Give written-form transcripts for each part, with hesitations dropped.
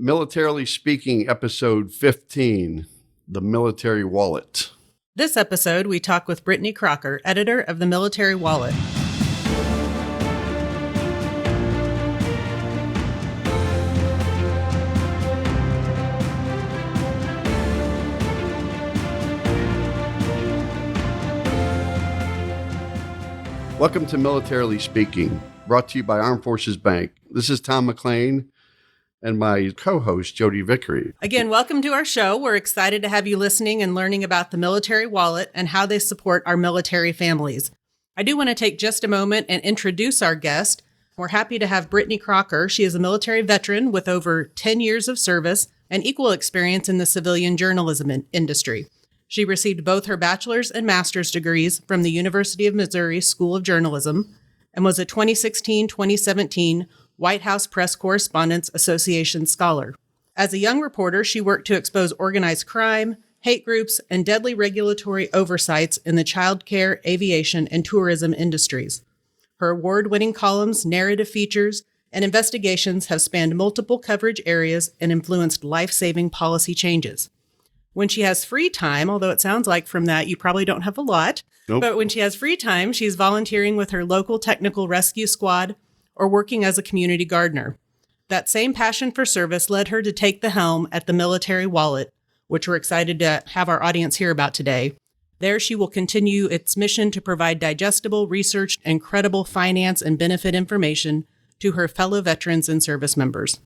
Militarily Speaking, episode 15, The Military Wallet. This episode, we talk with Brittany Crocker, editor of The Military Wallet. Welcome to Militarily Speaking, brought to you by Armed Forces Bank. This is Tom McLean and my co-host, Jodi Vickery. Again, welcome to our show. We're excited to have you listening and learning about the Military Wallet and how they support our military families. I do want to take just a moment and introduce our guest. We're happy to have Brittany Crocker. She is a military veteran with over 10 years of service and equal experience in the civilian journalism industry. She received both her bachelor's and master's degrees from the University of Missouri School of Journalism and was a 2016-2017 White House Press Correspondents Association Scholar. As a young reporter, she worked to expose organized crime, hate groups, and deadly regulatory oversights in the childcare, aviation, and tourism industries. Her award-winning columns, narrative features, and investigations have spanned multiple coverage areas and influenced life-saving policy changes. When she has free time, although it sounds like from that you probably don't have a lot, But when she has free time, she's volunteering with her local technical rescue squad or working as a community gardener. That same passion for service led her to take the helm at the Military Wallet, which we're excited to have our audience hear about today. There, she will continue its mission to provide digestible, researched, and credible finance and benefit information to her fellow veterans and service members.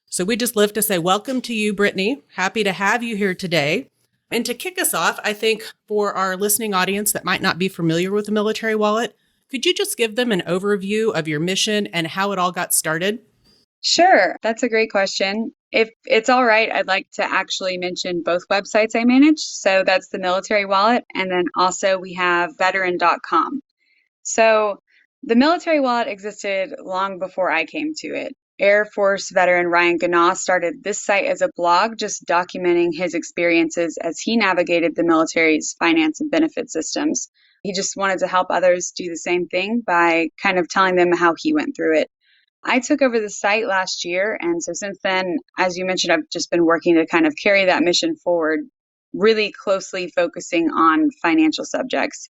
So we just live to say welcome to you, Brittany. Happy to have you here today. And to kick us off, I think for our listening audience that might not be familiar with the Military Wallet, could you just give them an overview of your mission and how it all got started? Sure. That's a great question. If it's all right, I'd like to actually mention both websites I manage. So that's the Military Wallet. And then also we have veteran.com. So the Military Wallet existed long before I came to it. Air Force veteran Ryan Ganaw started this site as a blog, just documenting his experiences as he navigated the military's finance and benefit systems. He just wanted to help others do the same thing by kind of telling them how he went through it. I took over the site last year, and so since then, as you mentioned, I've just been working to kind of carry that mission forward, really closely focusing on financial subjects.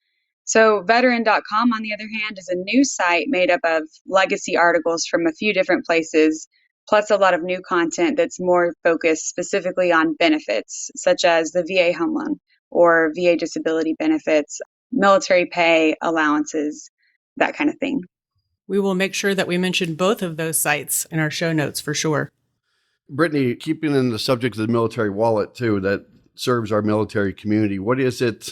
So veteran.com, on the other hand, is a new site made up of legacy articles from a few different places, plus a lot of new content that's more focused specifically on benefits, such as the VA home loan or VA disability benefits, military pay, allowances, that kind of thing. We will make sure that we mention both of those sites in our show notes for sure. Brittany, keeping in the subject of the Military Wallet, too, that serves our military community, what is it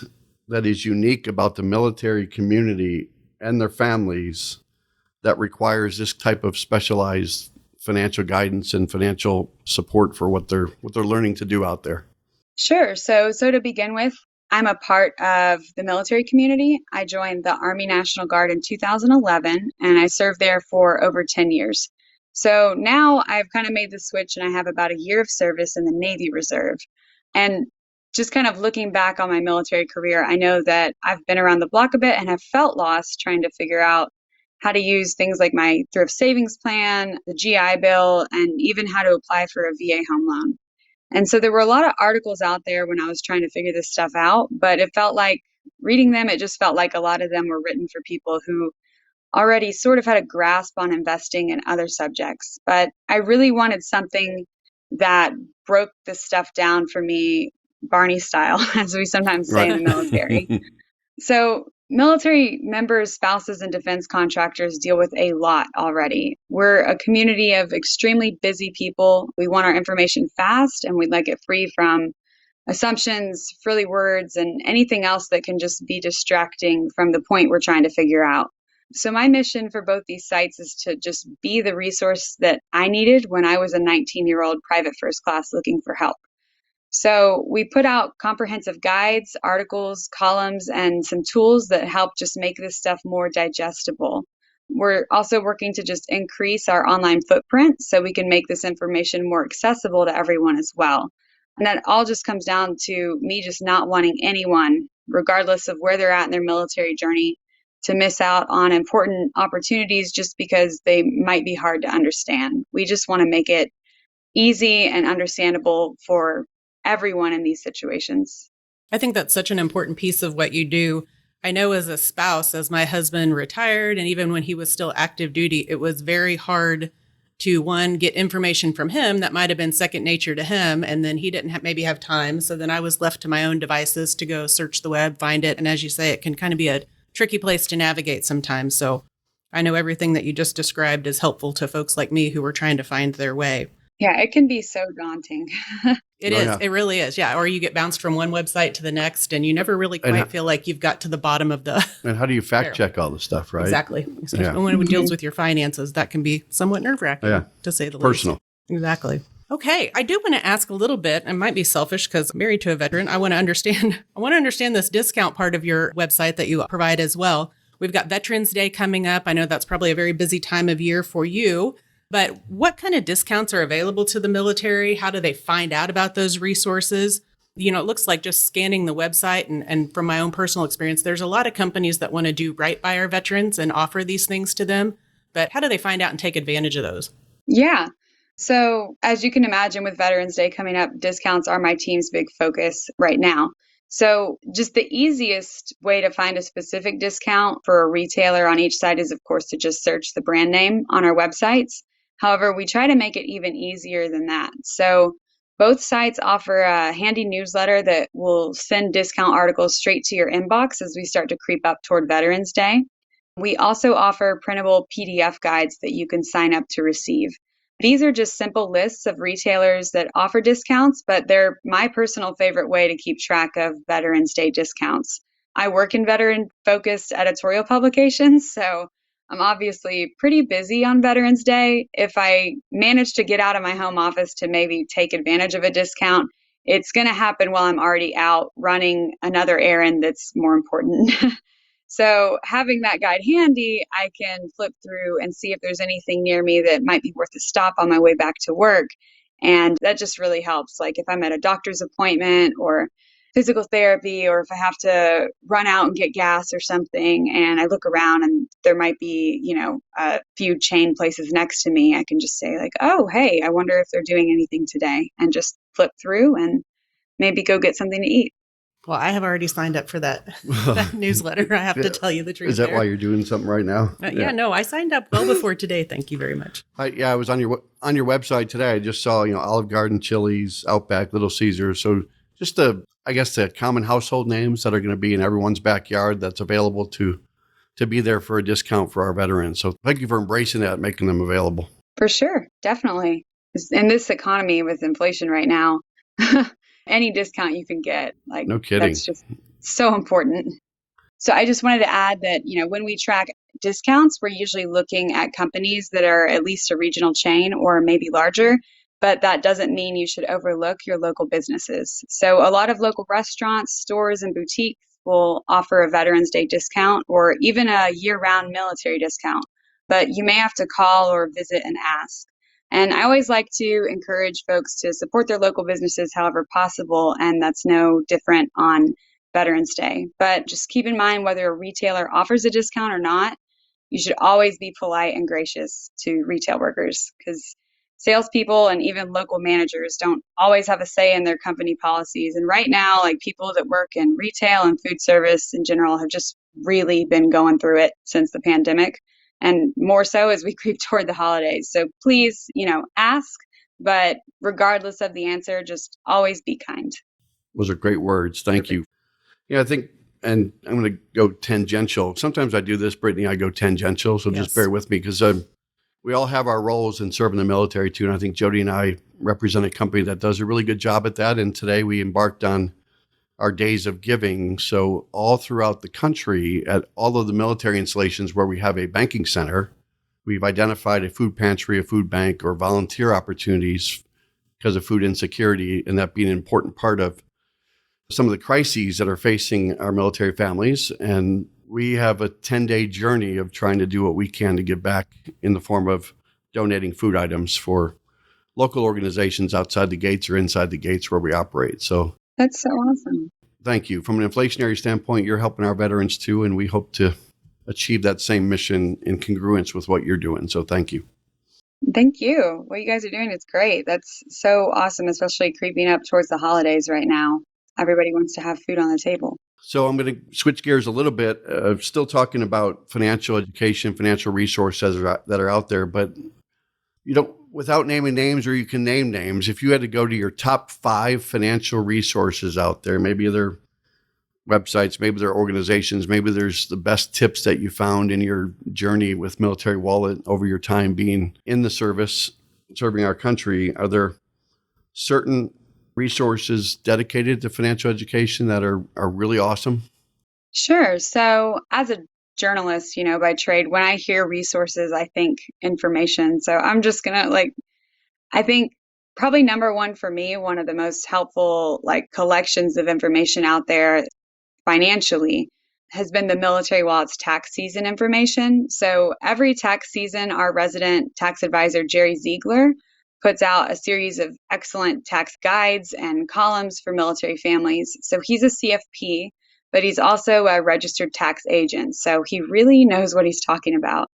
that is unique about the military community and their families that requires this type of specialized financial guidance and financial support for what they're learning to do out there? Sure. So to begin with, I'm a part of the military community. I joined the Army National Guard in 2011, and I served there for over 10 years. So now I've kind of made the switch, and I have about a year of service in the Navy Reserve. And just kind of looking back on my military career, I know that I've been around the block a bit and have felt lost trying to figure out how to use things like my thrift savings plan, the GI Bill, and even how to apply for a VA home loan. And so there were a lot of articles out there when I was trying to figure this stuff out, but it felt like reading them, it just felt like a lot of them were written for people who already sort of had a grasp on investing in other subjects. But I really wanted something that broke this stuff down for me, Barney style, as we sometimes say in the military. So military members, spouses, and defense contractors deal with a lot already. We're a community of extremely busy people. We want our information fast, and we'd like it free from assumptions, frilly words, and anything else that can just be distracting from the point we're trying to figure out. So my mission for both these sites is to just be the resource that I needed when I was a 19-year-old private first class looking for help. So we put out comprehensive guides, articles, columns, and some tools that help just make this stuff more digestible. We're also working to just increase our online footprint so we can make this information more accessible to everyone as well. And that all just comes down to me just not wanting anyone, regardless of where they're at in their military journey, to miss out on important opportunities just because they might be hard to understand. We just want to make it easy and understandable for everyone in these situations. I think that's such an important piece of what you do. I know as a spouse, as my husband retired, and even when he was still active duty, it was very hard to, one, get information from him that might have been second nature to him. And then he didn't maybe have time. So then I was left to my own devices to go search the web, find it. And as you say, it can kind of be a tricky place to navigate sometimes. So I know everything that you just described is helpful to folks like me who are trying to find their way. Yeah, it can be so daunting. It is. Yeah. It really is. Yeah. Or you get bounced from one website to the next and you never really quite feel like you've got to the bottom of the... And how do you fact check all this stuff, right? Exactly. Especially when it deals with your finances, that can be somewhat nerve-wracking, to say the least. Personal. Exactly. Okay. I do want to ask a little bit, and might be selfish because I'm married to a veteran. I want to understand this discount part of your website that you provide as well. We've got Veterans Day coming up. I know that's probably a very busy time of year for you. But what kind of discounts are available to the military? How do they find out about those resources? You know, it looks like just scanning the website and from my own personal experience, there's a lot of companies that want to do right by our veterans and offer these things to them. But how do they find out and take advantage of those? Yeah. So as you can imagine, with Veterans Day coming up, discounts are my team's big focus right now. So just the easiest way to find a specific discount for a retailer on each site is, of course, to just search the brand name on our websites. However, we try to make it even easier than that. So both sites offer a handy newsletter that will send discount articles straight to your inbox as we start to creep up toward Veterans Day. We also offer printable PDF guides that you can sign up to receive. These are just simple lists of retailers that offer discounts, but they're my personal favorite way to keep track of Veterans Day discounts. I work in veteran-focused editorial publications, so I'm obviously pretty busy on Veterans Day. If I manage to get out of my home office to maybe take advantage of a discount, it's going to happen while I'm already out running another errand that's more important. So having that guide handy, I can flip through and see if there's anything near me that might be worth a stop on my way back to work. And that just really helps. Like if I'm at a doctor's appointment or physical therapy, or if I have to run out and get gas or something, and I look around and there might be, a few chain places next to me, I can just say like, oh, hey, I wonder if they're doing anything today, and just flip through and maybe go get something to eat. Well, I have already signed up for that newsletter. I have to tell you the truth. Is that why you're doing something right now? No, I signed up well before today. Thank you very much. I was on your website today. I just saw, Olive Garden, Chili's, Outback, Little Caesars. So just the common household names that are going to be in everyone's backyard that's available to be there for a discount for our veterans. So thank you for embracing that and making them available. For sure. Definitely. In this economy with inflation right now, any discount you can get, like, no kidding. That's just so important. So I just wanted to add that, when we track discounts, we're usually looking at companies that are at least a regional chain or maybe larger, but that doesn't mean you should overlook your local businesses. So a lot of local restaurants, stores, and boutiques will offer a Veterans Day discount or even a year-round military discount, but you may have to call or visit and ask. And I always like to encourage folks to support their local businesses however possible, and that's no different on Veterans Day. But just keep in mind, whether a retailer offers a discount or not, you should always be polite and gracious to retail workers, because salespeople and even local managers don't always have a say in their company policies. And right now, like, people that work in retail and food service in general have just really been going through it since the pandemic. And more so as we creep toward the holidays. So please, ask, but regardless of the answer, just always be kind. Those are great words. Thank you. Yeah, I think, and I'm going to go tangential. Sometimes I do this, Brittany, I go tangential. So just bear with me, because we all have our roles in serving the military too. And I think Jodi and I represent a company that does a really good job at that. And today we embarked on our days of giving. So all throughout the country, at all of the military installations where we have a banking center, we've identified a food pantry, a food bank, or volunteer opportunities because of food insecurity, and that being an important part of some of the crises that are facing our military families. And we have a 10-day journey of trying to do what we can to give back in the form of donating food items for local organizations outside the gates or inside the gates where we operate. So that's so awesome. Thank you. From an inflationary standpoint, you're helping our veterans too, and we hope to achieve that same mission in congruence with what you're doing. So thank you. Thank you. What you guys are doing is great. That's so awesome, especially creeping up towards the holidays right now. Everybody wants to have food on the table. So I'm going to switch gears a little bit, still talking about financial education, financial resources that are out there, but without naming names, or you can name names, if you had to go to your top 5 financial resources out there, maybe they're websites, maybe they're organizations, maybe there's the best tips that you found in your journey with Military Wallet over your time being in the service, serving our country, are there certain resources dedicated to financial education that are really awesome? Sure. So, as a journalist, by trade, when I hear resources, I think information. So, I'm just going to I think probably number one for me, one of the most helpful collections of information out there financially has been the Military Wallet's tax season information. So every tax season, our resident tax advisor, Jerry Ziegler, puts out a series of excellent tax guides and columns for military families. So he's a CFP, but he's also a registered tax agent. So he really knows what he's talking about.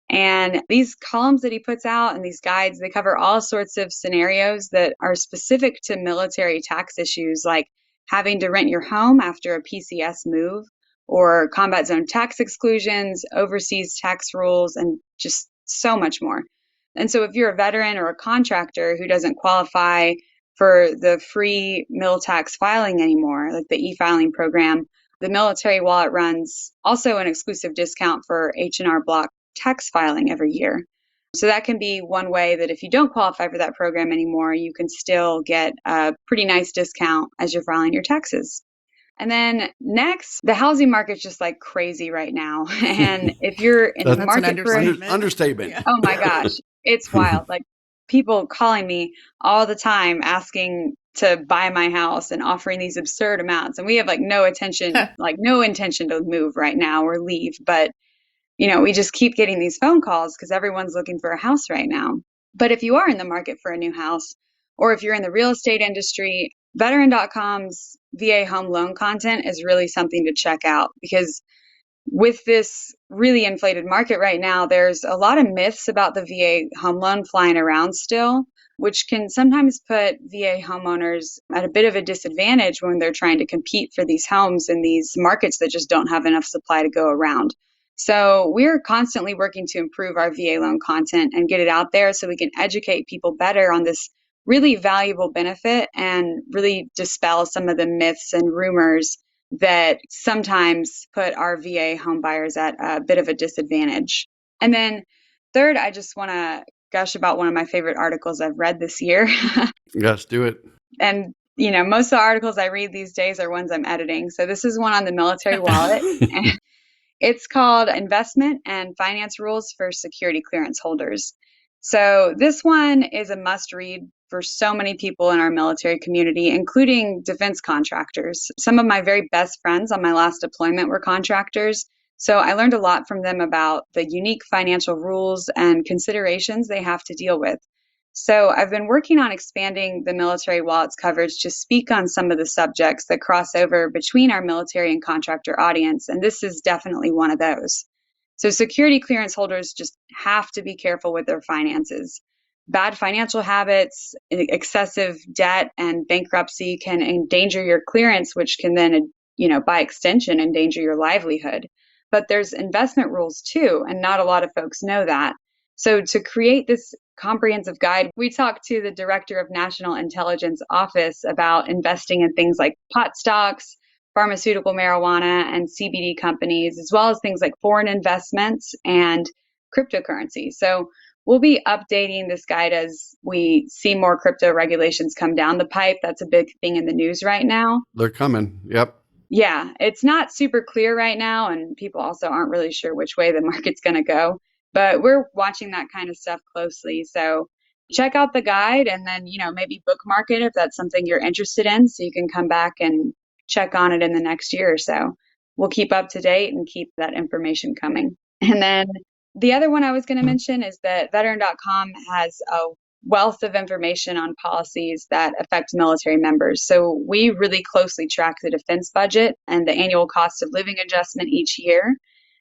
And these columns that he puts out and these guides, they cover all sorts of scenarios that are specific to military tax issues, like having to rent your home after a PCS move, or combat zone tax exclusions, overseas tax rules, and just so much more. And so if you're a veteran or a contractor who doesn't qualify for the free mil tax filing anymore, like the e-filing program, the Military Wallet runs also an exclusive discount for H&R Block tax filing every year. So that can be one way that if you don't qualify for that program anymore, you can still get a pretty nice discount as you're filing your taxes. And then next, the housing market's just like crazy right now. And if you're in the market for an understatement. Yeah. Oh my gosh, it's wild. Like people calling me all the time asking to buy my house and offering these absurd amounts. And we have no intention to move right now or leave. But we just keep getting these phone calls because everyone's looking for a house right now. But if you are in the market for a new house, or if you're in the real estate industry, veteran.com's VA home loan content is really something to check out, because with this really inflated market right now, there's a lot of myths about the VA home loan flying around still, which can sometimes put VA homeowners at a bit of a disadvantage when they're trying to compete for these homes in these markets that just don't have enough supply to go around. So we're constantly working to improve our VA loan content and get it out there so we can educate people better on this really valuable benefit and really dispel some of the myths and rumors that sometimes put our VA home buyers at a bit of a disadvantage. And then third, I just want to gush about one of my favorite articles I've read this year. Yes, do it. And most of the articles I read these days are ones I'm editing. So this is one on the Military Wallet. And it's called Investment and Finance Rules for Security Clearance Holders. So this one is a must read for so many people in our military community, including defense contractors. Some of my very best friends on my last deployment were contractors. So I learned a lot from them about the unique financial rules and considerations they have to deal with. So I've been working on expanding the Military Wallet's coverage to speak on some of the subjects that cross over between our military and contractor audience, and this is definitely one of those. So security clearance holders just have to be careful with their finances. Bad financial habits, excessive debt, and bankruptcy can endanger your clearance, which can then, by extension, endanger your livelihood. But there's investment rules too, and not a lot of folks know that. So to create this comprehensive guide, we talked to the Director of National Intelligence Office about investing in things like pot stocks, pharmaceutical marijuana, and CBD companies, as well as things like foreign investments and cryptocurrency. So we'll be updating this guide as we see more crypto regulations come down the pipe. That's a big thing in the news right now. They're coming. Yep. Yeah, it's not super clear right now, and people also aren't really sure which way the market's going to go. But we're watching that kind of stuff closely. So check out the guide and then, maybe bookmark it if that's something you're interested in, so you can come back and check on it in the next year or so. We'll keep up to date and keep that information coming. And then the other one I was going to mention is that veteran.com has a wealth of information on policies that affect military members. So we really closely track the defense budget and the annual cost of living adjustment each year.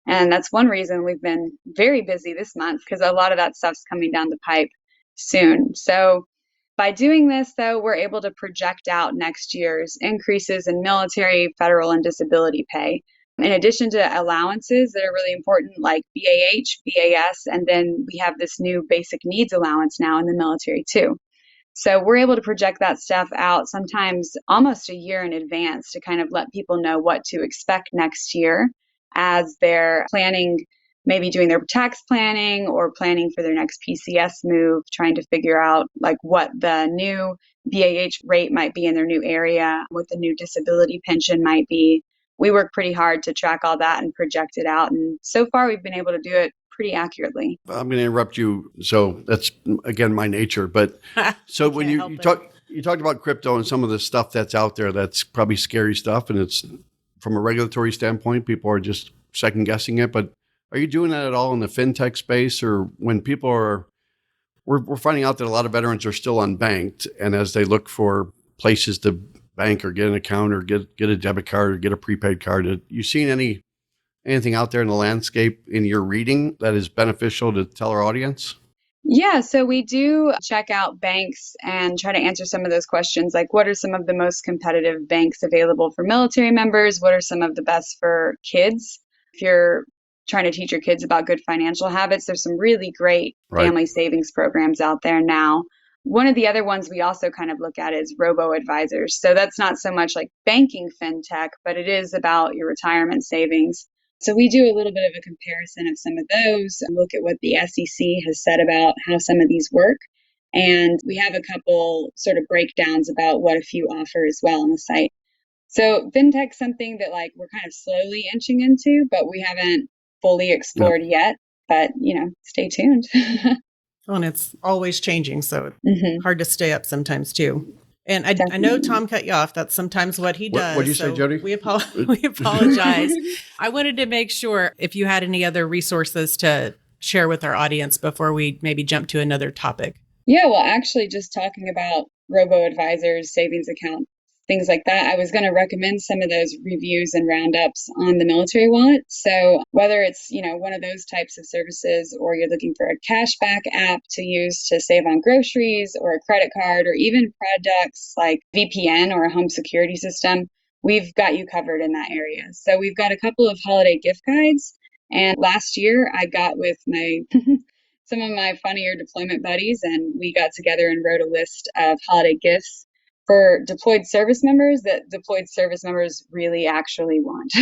And that's one reason we've been very busy this month, because a lot of that stuff's coming down the pipe soon. So by doing this, though, we're able to project out next year's increases in military, federal, and disability pay. In addition to allowances that are really important, like BAH, BAS, and then we have this new basic needs allowance now in the military, too. So we're able to project that stuff out sometimes almost a year in advance to kind of let people know what to expect next year as they're planning, maybe doing their tax planning or planning for their next PCS move, trying to figure out like what the new BAH rate might be in their new area, what the new disability pension might be. We work pretty hard to track all that and project it out. And so far, we've been able to do it pretty accurately. I'm going to interrupt you. So that's, again, my nature. But so when you talked about crypto and some of the stuff that's out there, that's probably scary stuff. And it's from a regulatory standpoint, people are just second guessing it. But are you doing that at all in the fintech space, or when people are, we're finding out that a lot of veterans are still unbanked, and as they look for places to bank or get an account or get a debit card or get a prepaid card, have you seen anything out there in the landscape in your reading that is beneficial to tell our audience? Yeah, so we do check out banks and try to answer some of those questions, like what are some of the most competitive banks available for military members? What are some of the best for kids? If you're trying to teach your kids about good financial habits, there's some really great family savings programs out there now. One of the other ones we also kind of look at is robo-advisors. So that's not so much like banking fintech, but it is about your retirement savings. So we do a little bit of a comparison of some of those and look at what the SEC has said about how some of these work. And we have a couple sort of breakdowns about what a few offer as well on the site. So fintech's something that like we're kind of slowly inching into, but we haven't fully explored yet. But, stay tuned. And it's always changing, so it's hard to stay up sometimes too. And I know Tom cut you off. That's sometimes what he does. What did you say, Jodi? We apologize. I wanted to make sure if you had any other resources to share with our audience before we maybe jump to another topic. Yeah, well, actually, just talking about robo-advisors, savings accounts, things like that, I was going to recommend some of those reviews and roundups on the military wallet. So whether it's, one of those types of services, or you're looking for a cashback app to use to save on groceries, or a credit card, or even products like VPN or a home security system, we've got you covered in that area. So we've got a couple of holiday gift guides. And last year I got with my some of my funnier deployment buddies, and we got together and wrote a list of holiday gifts for deployed service members that deployed service members really actually want.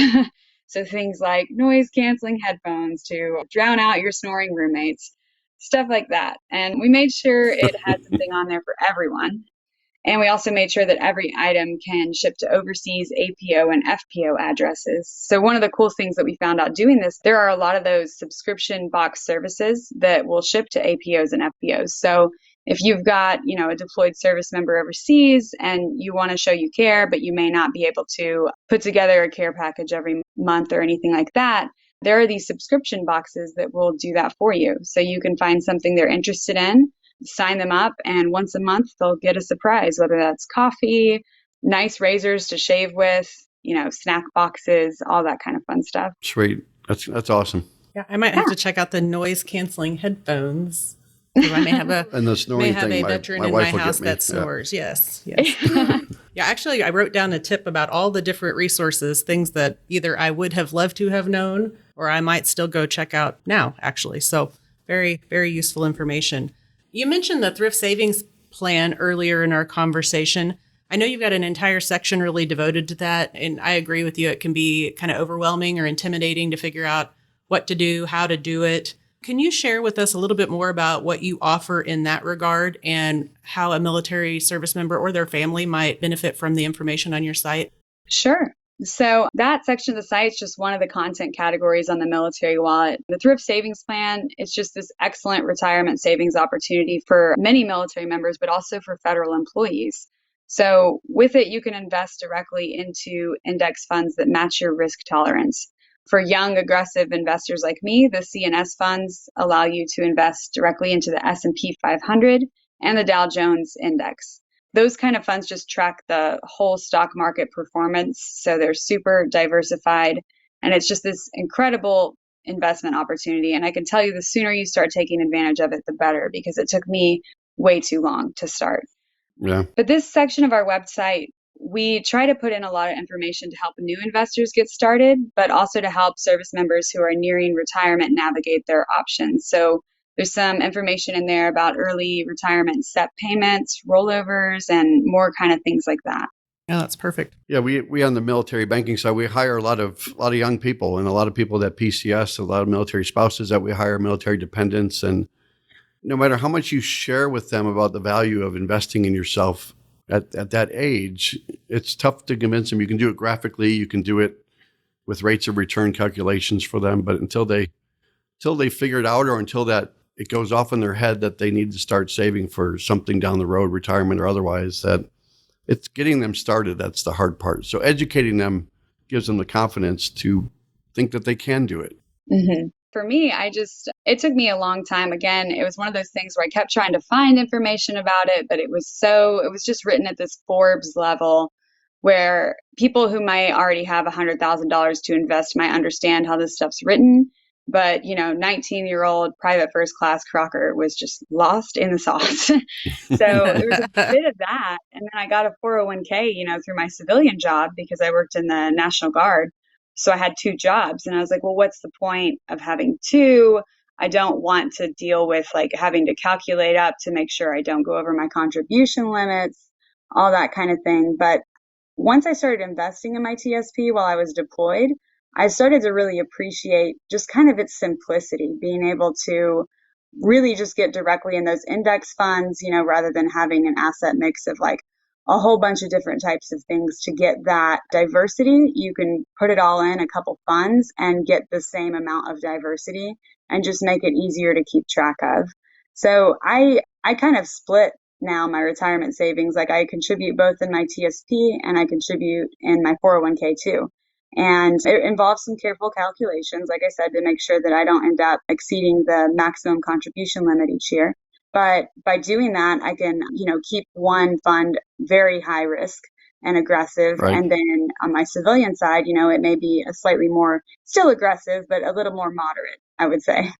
So things like noise canceling headphones to drown out your snoring roommates, stuff like that. And we made sure it had something on there for everyone. And we also made sure that every item can ship to overseas APO and FPO addresses. So one of the cool things that we found out doing this, there are a lot of those subscription box services that will ship to APOs and FPOs. So if you've got, a deployed service member overseas and you want to show you care, but you may not be able to put together a care package every month or anything like that, there are these subscription boxes that will do that for you. So you can find something they're interested in, sign them up, and once a month they'll get a surprise, whether that's coffee, nice razors to shave with, snack boxes, all that kind of fun stuff. Sweet. That's awesome. Yeah, I might have to check out the noise canceling headphones. I may have a and the snoring may have thing, a veteran my in my wife will house get me. that snores. Yeah. Yes. Yeah, actually, I wrote down a tip about all the different resources, things that either I would have loved to have known or I might still go check out now, actually. So very, very useful information. You mentioned the thrift savings plan earlier in our conversation. I know you've got an entire section really devoted to that, and I agree with you. It can be kind of overwhelming or intimidating to figure out what to do, how to do it. Can you share with us a little bit more about what you offer in that regard and how a military service member or their family might benefit from the information on your site? Sure. So that section of the site is just one of the content categories on the military wallet. The thrift savings plan, it's just this excellent retirement savings opportunity for many military members, but also for federal employees. So with it, you can invest directly into index funds that match your risk tolerance. For young, aggressive investors like me, the CNS funds allow you to invest directly into the S&P 500 and the Dow Jones Index. Those kind of funds just track the whole stock market performance, so they're super diversified. And it's just this incredible investment opportunity. And I can tell you, the sooner you start taking advantage of it, the better, because it took me way too long to start. Yeah. But this section of our website, we try to put in a lot of information to help new investors get started, but also to help service members who are nearing retirement navigate their options. So there's some information in there about early retirement SEP payments, rollovers, and more kind of things like that. Yeah, that's perfect. Yeah, we on the military banking side, we hire a lot of young people and a lot of people that PCS, a lot of military spouses that we hire, military dependents. And no matter how much you share with them about the value of investing in yourself at that age, it's tough to convince them. You can do it graphically, you can do it with rates of return calculations for them, but until they figure it out, or until that it goes off in their head that they need to start saving for something down the road, retirement or otherwise, that it's getting them started. That's the hard part. So educating them gives them the confidence to think that they can do it. Mm-hmm. For me, it took me a long time. Again, it was one of those things where I kept trying to find information about it, but it was just written at this Forbes level where people who might already have $100,000 to invest might understand how this stuff's written. But, 19-year-old private first class Crocker was just lost in the sauce. So there was a bit of that. And then I got a 401k, through my civilian job because I worked in the National Guard. So I had 2 jobs, and I was like, well, what's the point of having 2? I don't want to deal with like having to calculate up to make sure I don't go over my contribution limits, all that kind of thing. But once I started investing in my TSP while I was deployed, I started to really appreciate just kind of its simplicity, being able to really just get directly in those index funds, rather than having an asset mix of like a whole bunch of different types of things. To get that diversity, you can put it all in a couple funds and get the same amount of diversity and just make it easier to keep track of. So I kind of split now my retirement savings. Like I contribute both in my TSP and I contribute in my 401k too. And it involves some careful calculations, like I said, to make sure that I don't end up exceeding the maximum contribution limit each year. But by doing that, I can, keep one fund very high risk and aggressive. Right. And then on my civilian side, it may be a slightly more, still aggressive, but a little more moderate, I would say.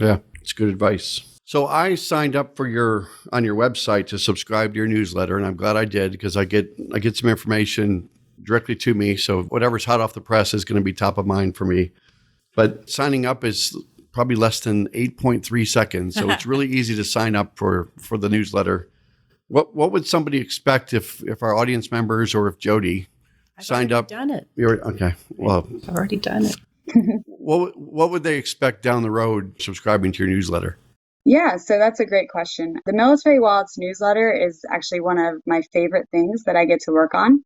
Yeah, it's good advice. So I signed up on your website to subscribe to your newsletter, and I'm glad I did, because I get some information directly to me. So whatever's hot off the press is going to be top of mind for me. But signing up is probably less than 8.3 seconds. So it's really easy to sign up for the newsletter. What would somebody expect if our audience members, or if Jodi signed up? I've already done it. Okay. Well, I've already done it. What would they expect down the road subscribing to your newsletter? Yeah, so that's a great question. The Military Wallet's newsletter is actually one of my favorite things that I get to work on.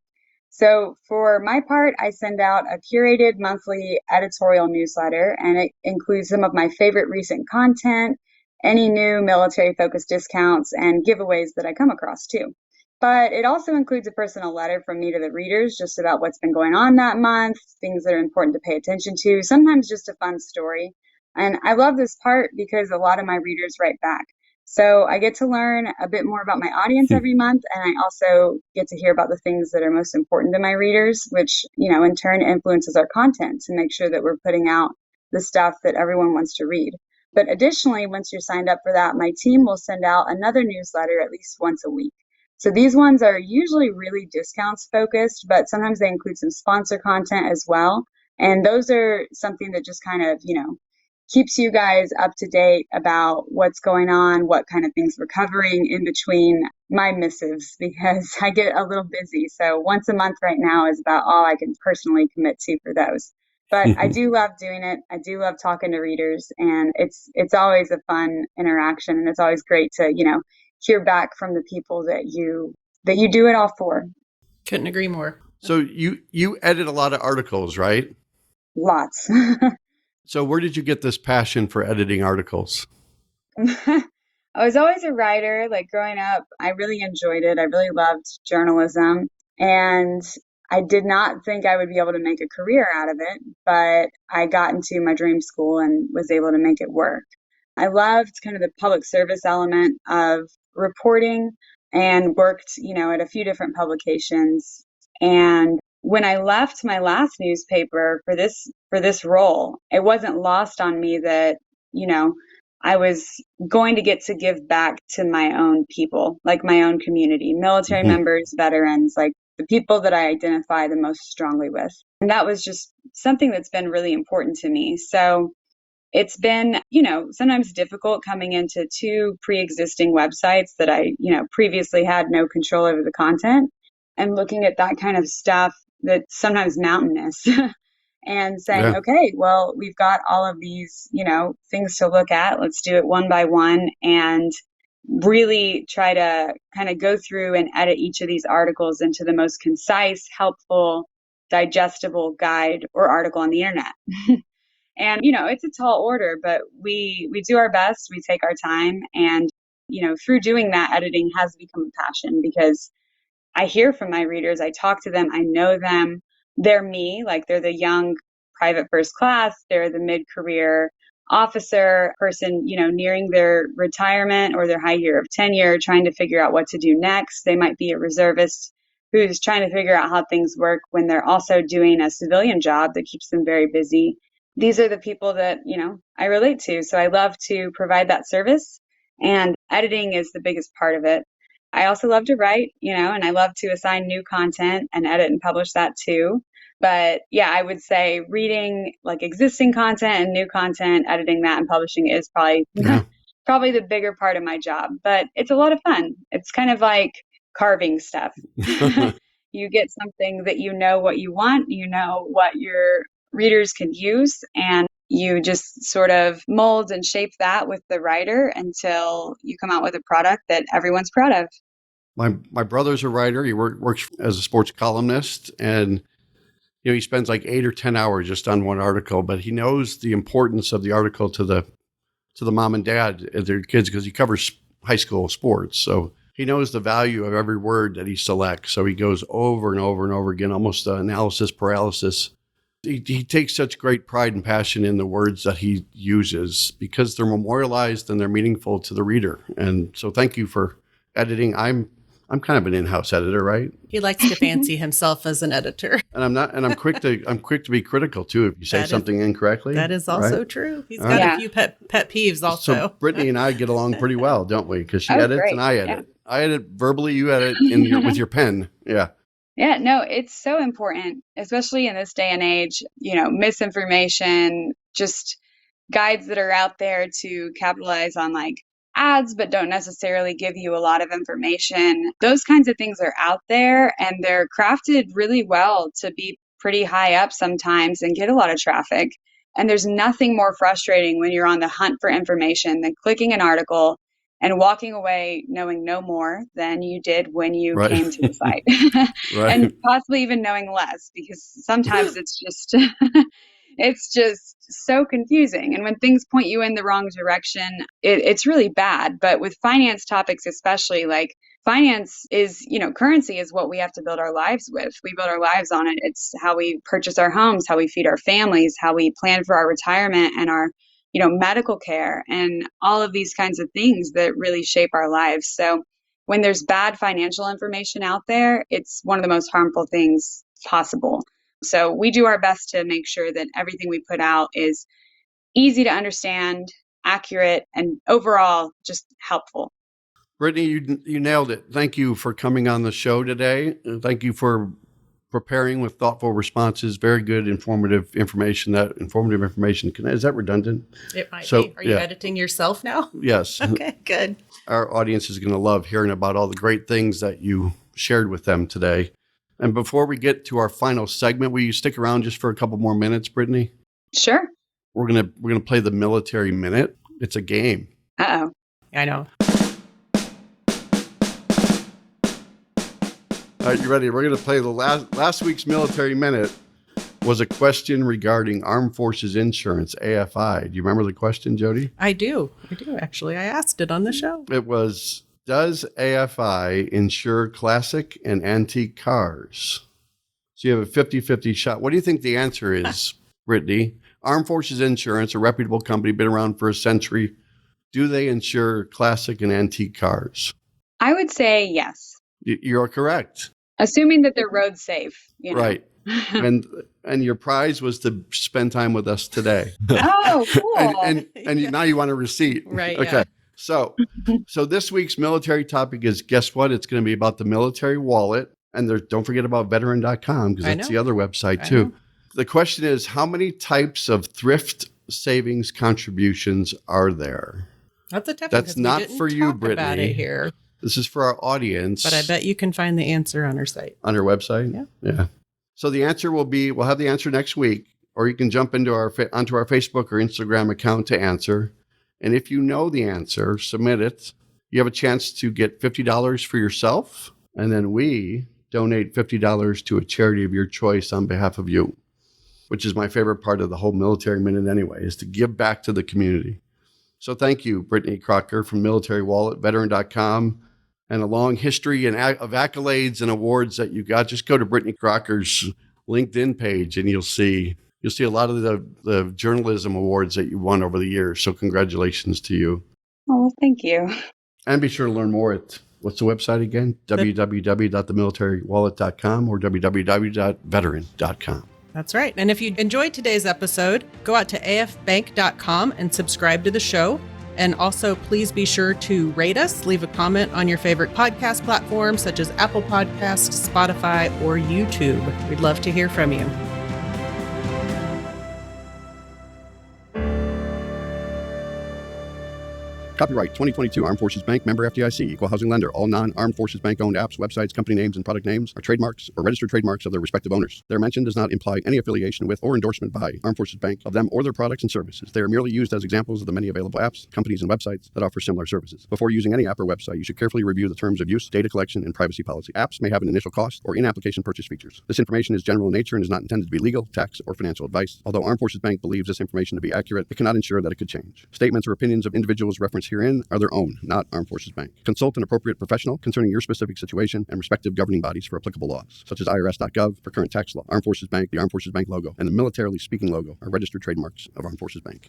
So for my part, I send out a curated monthly editorial newsletter, and it includes some of my favorite recent content, any new military-focused discounts, and giveaways that I come across too. But it also includes a personal letter from me to the readers just about what's been going on that month, things that are important to pay attention to, sometimes just a fun story. And I love this part because a lot of my readers write back. So I get to learn a bit more about my audience every month, and I also get to hear about the things that are most important to my readers, which, in turn influences our content to make sure that we're putting out the stuff that everyone wants to read. But additionally, once you're signed up for that, my team will send out another newsletter at least once a week. So these ones are usually really discounts focused, but sometimes they include some sponsor content as well. And those are something that just kind of, keeps you guys up to date about what's going on, what kind of things we're covering in between my missives, because I get a little busy. So once a month right now is about all I can personally commit to for those. But I do love doing it. I do love talking to readers, and it's always a fun interaction, and it's always great to, hear back from the people that you do it all for. Couldn't agree more. So you edit a lot of articles, right? Lots. So where did you get this passion for editing articles? I was always a writer. Like growing up, I really enjoyed it. I really loved journalism, and I did not think I would be able to make a career out of it, but I got into my dream school and was able to make it work. I loved kind of the public service element of reporting, and worked, at a few different publications. And when I left my last newspaper for this role, it wasn't lost on me that, you know, I was going to give back to my own people, like my own community, military Mhm. members, veterans, like the people that I identify the most strongly with. And that was just something that's been really important to me. So it's been, sometimes difficult coming into two pre-existing websites that I, previously had no control over the content, and looking at that kind of stuff that's sometimes mountainous and saying, Yeah. okay, well, we've got all of these, things to look at. Let's do it one by one and really try to kind of go through and edit each of these articles into the most concise, helpful, digestible guide or article on the internet. And, it's a tall order, but we do our best. We take our time. And, through doing that, editing has become a passion because I hear from my readers. I talk to them. I know them. They're me, like they're the young private first class. They're the mid-career officer person, nearing their retirement or their high year of tenure, trying to figure out what to do next. They might be a reservist who's trying to figure out how things work when they're also doing a civilian job that keeps them very busy. These are the people that, I relate to. So I love to provide that service, and editing is the biggest part of it. I also love to write, and I love to assign new content and edit and publish that too. But yeah, I would say reading like existing content and new content, editing that and publishing is probably Yeah. probably the bigger part of my job. But it's a lot of fun. It's kind of like carving stuff. You get something that you know what you want, you know what your readers can use, and you just sort of mold and shape that with the writer until you come out with a product that everyone's proud of. My brother's a writer. He works as a sports columnist, and he spends like 8 or 10 hours just on one article. But he knows the importance of the article to the mom and dad and their kids because he covers high school sports. So he knows the value of every word that he selects. So he goes over and over and over again, almost analysis paralysis. He takes such great pride and passion in the words that he uses because they're memorialized and they're meaningful to the reader. And so thank you for editing. I'm kind of an in-house editor, right? He likes to fancy himself as an editor. And I'm not, and I'm quick to be critical too if you say something incorrectly. That is also right? True. He's All got right. a few pet peeves also. So Brittany and I get along pretty well, don't we? Because she Oh, edits great. and I edit. Yeah. I edit verbally, you edit with your pen. Yeah. Yeah, no, it's so important, especially in this day and age, misinformation, just guides that are out there to capitalize on like ads, but don't necessarily give you a lot of information. Those kinds of things are out there, and they're crafted really well to be pretty high up sometimes and get a lot of traffic. And there's nothing more frustrating when you're on the hunt for information than clicking an article and walking away knowing no more than you did when you Right. came to the site. Right. And possibly even knowing less, because sometimes it's just it's just so confusing. And when things point you in the wrong direction, it's really bad. But with finance topics, especially, like finance is, currency is what we have to build our lives with. We build our lives on it. It's how we purchase our homes, how we feed our families, how we plan for our retirement and our medical care, and all of these kinds of things that really shape our lives. So when there's bad financial information out there, it's one of the most harmful things possible. So we do our best to make sure that everything we put out is easy to understand, accurate, and overall just helpful. Brittany, you nailed it. Thank you for coming on the show today. Thank you for preparing with thoughtful responses. Very good, informative information. That informative information is that redundant? It might be. Are you editing yourself now? Yes. Okay, good. Our audience is going to love hearing about all the great things that you shared with them today. And before we get to our final segment, will you stick around just for a couple more minutes, Brittany? Sure. We're gonna play the Military Minute. It's a game. Uh-oh. I know. All right, you ready? We're going to play the last week's Military Minute was a question regarding Armed Forces Insurance, AFI. Do you remember the question, Jodi? I do, actually. I asked it on the show. It was, does AFI insure classic and antique cars? So you have a 50-50 shot. What do you think the answer is, Brittany? Armed Forces Insurance, a reputable company, been around for a century. Do they insure classic and antique cars? I would say yes. You're correct. Assuming that they're road safe, you know. Right. And your prize was to spend time with us today. Oh, cool. And now you want a receipt. Right. Okay. Yeah. So this week's military topic is, guess what? It's going to be about the military wallet. And don't forget about veteran.com, because that's the other website too. The question is, how many types of thrift savings contributions are there? That's a tough one. That's not for you, Brittany. About it here. This is for our audience. But I bet you can find the answer on our site. On our website? Yeah. Yeah. So the answer will be, we'll have the answer next week, or you can jump onto our Facebook or Instagram account to answer. And if you know the answer, submit it. You have a chance to get $50 for yourself. And then we donate $50 to a charity of your choice on behalf of you, which is my favorite part of the whole Military Minute anyway, is to give back to the community. So thank you, Brittany Crocker from Military Wallet, veteran.com, and a long history of accolades and awards that you got. Just go to Brittany Crocker's LinkedIn page and you'll see a lot of the journalism awards that you won over the years. So congratulations to you. Oh, well, thank you. And be sure to learn more at, what's the website again? www.themilitarywallet.com or www.veteran.com. That's right. And if you enjoyed today's episode, go out to afbank.com and subscribe to the show. And also, please be sure to rate us, leave a comment on your favorite podcast platform, such as Apple Podcasts, Spotify, or YouTube. We'd love to hear from you. Copyright 2022 Armed Forces Bank, member FDIC, equal housing lender. All non-Armed Forces Bank owned apps, websites, company names, and product names are trademarks or registered trademarks of their respective owners. Their mention does not imply any affiliation with or endorsement by Armed Forces Bank of them or their products and services. They are merely used as examples of the many available apps, companies, and websites that offer similar services. Before using any app or website, you should carefully review the terms of use, data collection, and privacy policy. Apps may have an initial cost or in-application purchase features. This information is general in nature and is not intended to be legal, tax, or financial advice. Although Armed Forces Bank believes this information to be accurate, it cannot ensure that it could change. Statements or opinions of individuals referenced herein are their own, not Armed Forces Bank. Consult an appropriate professional concerning your specific situation and respective governing bodies for applicable laws, such as IRS.gov for current tax law. Armed Forces Bank, the Armed Forces Bank logo, and the Militarily Speaking logo are registered trademarks of Armed Forces Bank.